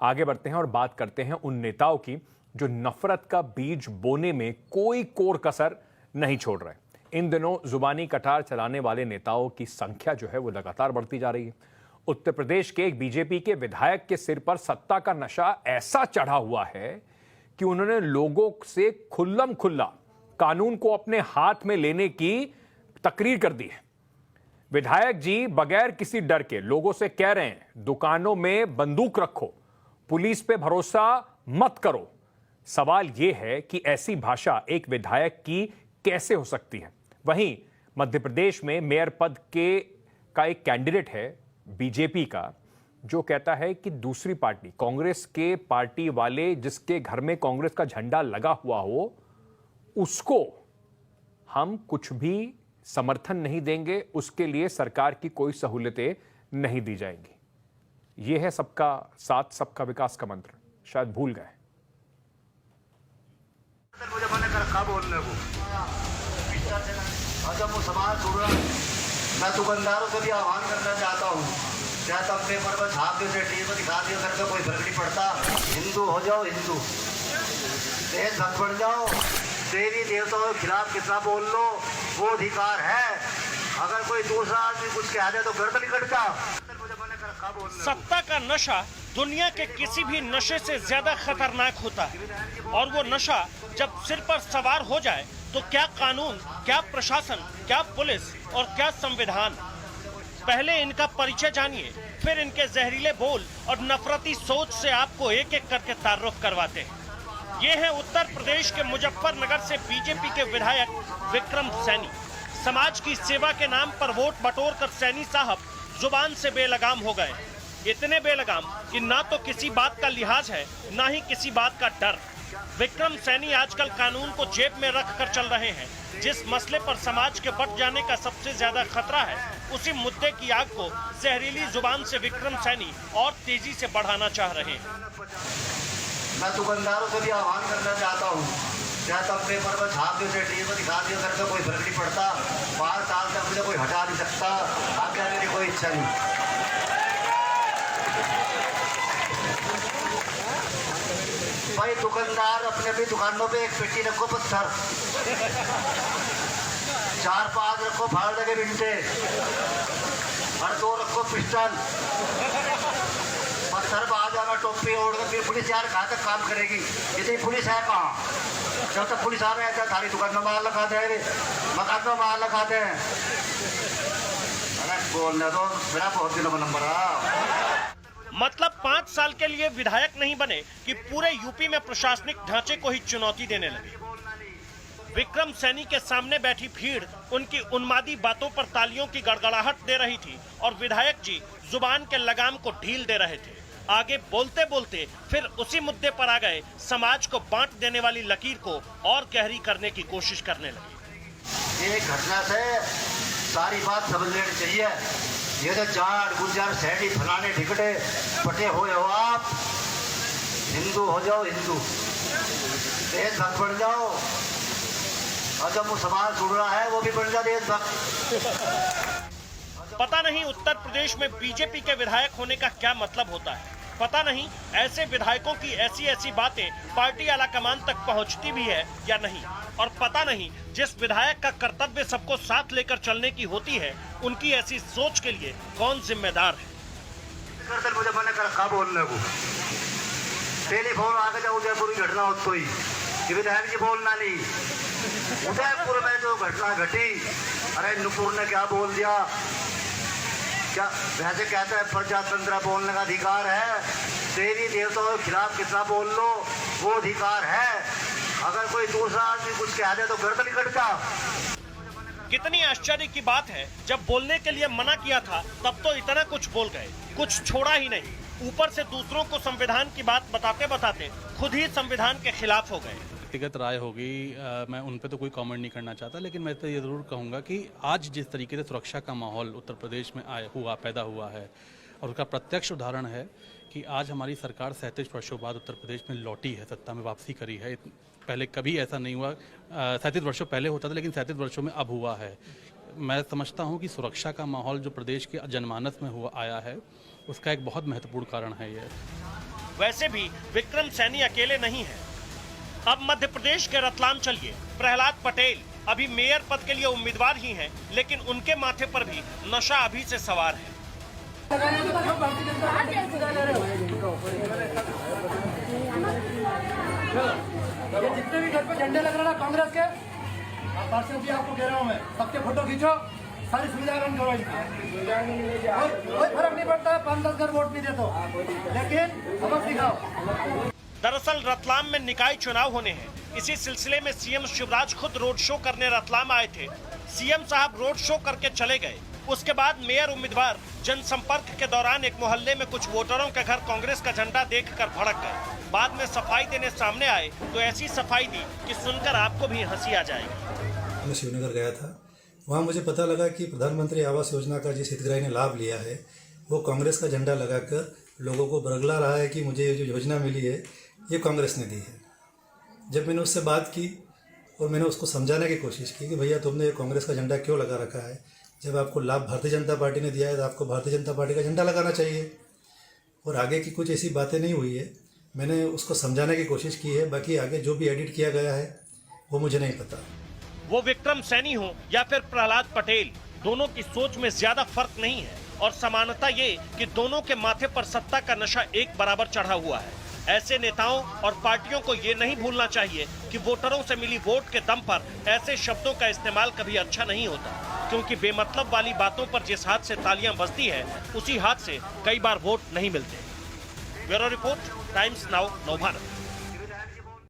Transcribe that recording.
आगे बढ़ते हैं और बात करते हैं उन नेताओं की जो नफरत का बीज बोने में कोई कोर कसर नहीं छोड़ रहे। इन दिनों जुबानी कटार चलाने वाले नेताओं की संख्या जो है वो लगातार बढ़ती जा रही है। उत्तर प्रदेश के एक बीजेपी के विधायक के सिर पर सत्ता का नशा ऐसा चढ़ा हुआ है कि उन्होंने लोगों से खुल्लम खुल्ला कानून को अपने हाथ में लेने की तकरीर कर दी है। विधायक जी बगैर किसी डर के लोगों से कह रहे हैं, दुकानों में बंदूक रखो, पुलिस पे भरोसा मत करो। सवाल यह है कि ऐसी भाषा एक विधायक की कैसे हो सकती है। वहीं मध्य प्रदेश में मेयर पद का एक कैंडिडेट है बीजेपी का, जो कहता है कि दूसरी पार्टी कांग्रेस के पार्टी वाले जिसके घर में कांग्रेस का झंडा लगा हुआ हो, उसको हम कुछ भी समर्थन नहीं देंगे, उसके लिए सरकार की कोई सहूलियतें नहीं दी जाएंगी। यह है सबका साथ सबका विकास का मंत्र। शायद भूल गए। मुझे मना कर कब बोलने को जब वो समाज जुड़ रहा, मैं दुकानदारों से भी आह्वान करना चाहता हूँ, चाहे तब पेपर पर छाप दो, टीवी पर दिखा दिया करके कोई फर्क नहीं पड़ता। हिंदू हो जाओ, हिंदू देशभक्त बन जाओ, देवी देवताओं के खिलाफ कितना बोल लो, वो अधिकार है। अगर कोई दूसरा आदमी कुछ कह दे तो गर्दन कटता। मुझे मना कर कब बोलने। सत्ता का नशा दुनिया के किसी भी नशे से ज्यादा खतरनाक होता है, और वो नशा जब सिर पर सवार हो जाए तो क्या कानून, क्या प्रशासन, क्या पुलिस और क्या संविधान। पहले इनका परिचय जानिए, फिर इनके जहरीले बोल और नफरती सोच से आपको एक एक करके तारुफ करवाते हैं। ये है उत्तर प्रदेश के मुजफ्फरनगर से बीजेपी के विधायक विक्रम सैनी। समाज की सेवा के नाम पर वोट बटोर कर सैनी साहब जुबान से बेलगाम हो गए। इतने बेलगाम कि ना तो किसी बात का लिहाज है, ना ही किसी बात का डर। विक्रम सैनी आजकल कानून को जेब में रख कर चल रहे हैं। जिस मसले पर समाज के बट जाने का सबसे ज्यादा खतरा है, उसी मुद्दे की आग को जहरीली जुबान से विक्रम सैनी और तेजी से बढ़ाना चाह रहे हैं। मैं दुकानदारों से भी आह्वान करना चाहता हूँ, चाहे तब पेपर पर छाप दो, टीवी पर दिखा दिया करके कोई फर्क नहीं पड़ता। 5 साल तक मुझे कोई हटा नहीं सकता, आगे मेरी कोई इच्छा नहीं। भाई दुकानदार अपने भी दुकानों पे एक पेटी रखो पत्थर, 4-5 रखो फाड़ लगे बिंटे, और 2 रखो पिस्टल। पत्थर बाहर जाना, टोपी ओढ़ कर, फिर पुलिस यार कहाँ तक काम करेगी? इतनी पुलिस है कहाँ? जब तक पुलिस आ रहे हैं थारी दुकान में मार लगा दे, मकान में मार लगा दे। अरे बोलने दो, मेरा बहुत दिनों का नंबर है। मतलब 5 साल के लिए विधायक नहीं बने कि पूरे यूपी में प्रशासनिक ढांचे को ही चुनौती देने लगे। विक्रम सैनी के सामने बैठी भीड़ उनकी उन्मादी बातों पर तालियों की गड़गड़ाहट दे रही थी, और विधायक जी जुबान के लगाम को ढील दे रहे थे। आगे बोलते बोलते फिर उसी मुद्दे पर आ गए, समाज को बांट देने वाली लकीर को और गहरी करने की कोशिश करने लगे। एक घटना से सारी बात समझ लेनी चाहिए। ये तो जाट गुजर सैनी फलाने ठिकटे पटे हुए हो आप। हिंदू हो जाओ, हिंदू देशभक्त बन जाओ, और जब वो समाज जुड़ रहा है वो भी बन जाए देशभक्त। पता नहीं उत्तर प्रदेश में बीजेपी के विधायक होने का क्या मतलब होता है। पता नहीं ऐसे विधायकों की ऐसी ऐसी बातें पार्टी आलाकमान तक पहुंचती भी है या नहीं। और पता नहीं जिस विधायक का कर्तव्य सबको साथ लेकर चलने की होती है, उनकी ऐसी सोच के लिए कौन जिम्मेदार है। मुझे मना कर कब बोलने को टेलीफोन आगे जाओ, उदयपुर की घटना हो तो ही कि विधायक जी बोलना नहीं। उदयपुर में जो घटना घटी, अरे नुपुर ने क्या बोल दिया? क्या वैसे कहते हैं प्रजातंत्र बोलने का अधिकार है, देवी देवताओं के खिलाफ कितना बोल लो, वो अधिकार है। अगर कोई दूसरा आदमी कुछ कह दे तो गर्दन कटता। कितनी आश्चर्य की बात है, जब बोलने के लिए मना किया था तब तो इतना कुछ बोल गए, कुछ छोड़ा ही नहीं। ऊपर से दूसरों को संविधान की बात बताते बताते खुद ही संविधान के खिलाफ हो गए। व्यक्तिगत राय होगी, मैं उन पे तो कोई कमेंट नहीं करना चाहता, लेकिन मैं तो ये ज़रूर कहूँगा कि आज जिस तरीके से सुरक्षा का माहौल उत्तर प्रदेश में पैदा हुआ है, और उसका प्रत्यक्ष उदाहरण है कि आज हमारी सरकार 37 वर्षों बाद उत्तर प्रदेश में लौटी है, सत्ता में वापसी करी है। पहले कभी ऐसा नहीं हुआ, 37 वर्षों पहले होता था, लेकिन 37 वर्षों में अब हुआ है। मैं समझता हूँ कि सुरक्षा का माहौल जो प्रदेश के जनमानस में आया है, उसका एक बहुत महत्वपूर्ण कारण है ये। वैसे भी विक्रम सैनी अकेले नहीं हैं। अब मध्य प्रदेश के रतलाम चलिए। प्रहलाद पटेल अभी मेयर पद के लिए उम्मीदवार ही हैं, लेकिन उनके माथे पर भी नशा अभी से सवार है। ये जितने भी घर पे झंडे लग रहे ना कांग्रेस के, पार्षद जी आपको कह रहा हूँ मैं, सबके फोटो खींचो, सारी सुविधा बंद करो इनकी। कोई फर्क नहीं पड़ता 5-10 घर वोट नहीं दे तो, लेकिन सबक सिखाओ। दरअसल रतलाम में निकाय चुनाव होने हैं। इसी सिलसिले में सीएम शिवराज खुद रोड शो करने रतलाम आए थे। सीएम साहब रोड शो करके चले गए। उसके बाद मेयर उम्मीदवार जनसंपर्क के दौरान एक मोहल्ले में कुछ वोटरों के घर कांग्रेस का झंडा देखकर भड़क गए। बाद में सफाई देने सामने आए तो ऐसी सफाई दी कि सुनकर आपको भी हंसी आ जाएगी। मैं शिवनगर गया था, वहाँ मुझे पता लगा कि प्रधानमंत्री आवास योजना का जिस हितग्राही ने लाभ लिया है वो कांग्रेस का झंडा लगाकर लोगों को बरगला रहा है कि मुझे ये जो योजना मिली है ये कांग्रेस ने दी है। जब मैंने उससे बात की और मैंने उसको समझाने की कोशिश की कि भैया तुमने ये कांग्रेस का झंडा क्यों लगा रखा है, जब आपको लाभ भारतीय जनता पार्टी ने दिया है तो आपको भारतीय जनता पार्टी का झंडा लगाना चाहिए। और आगे की कुछ ऐसी बातें नहीं हुई है, मैंने उसको समझाने की कोशिश की है, बाकी आगे जो भी एडिट किया गया है वो मुझे नहीं पता। वो विक्रम सैनी हो या फिर प्रहलाद पटेल, दोनों की सोच में ज्यादा फर्क नहीं है और समानता ये कि दोनों के माथे पर सत्ता का नशा एक बराबर चढ़ा हुआ है। ऐसे नेताओं और पार्टियों को ये नहीं भूलना चाहिए कि वोटरों से मिली वोट के दम पर ऐसे शब्दों का इस्तेमाल कभी अच्छा नहीं होता, क्योंकि बेमतलब वाली बातों पर जिस हाथ से तालियां बजती है उसी हाथ से कई बार वोट नहीं मिलते। Bureau report, times now, Navbharat.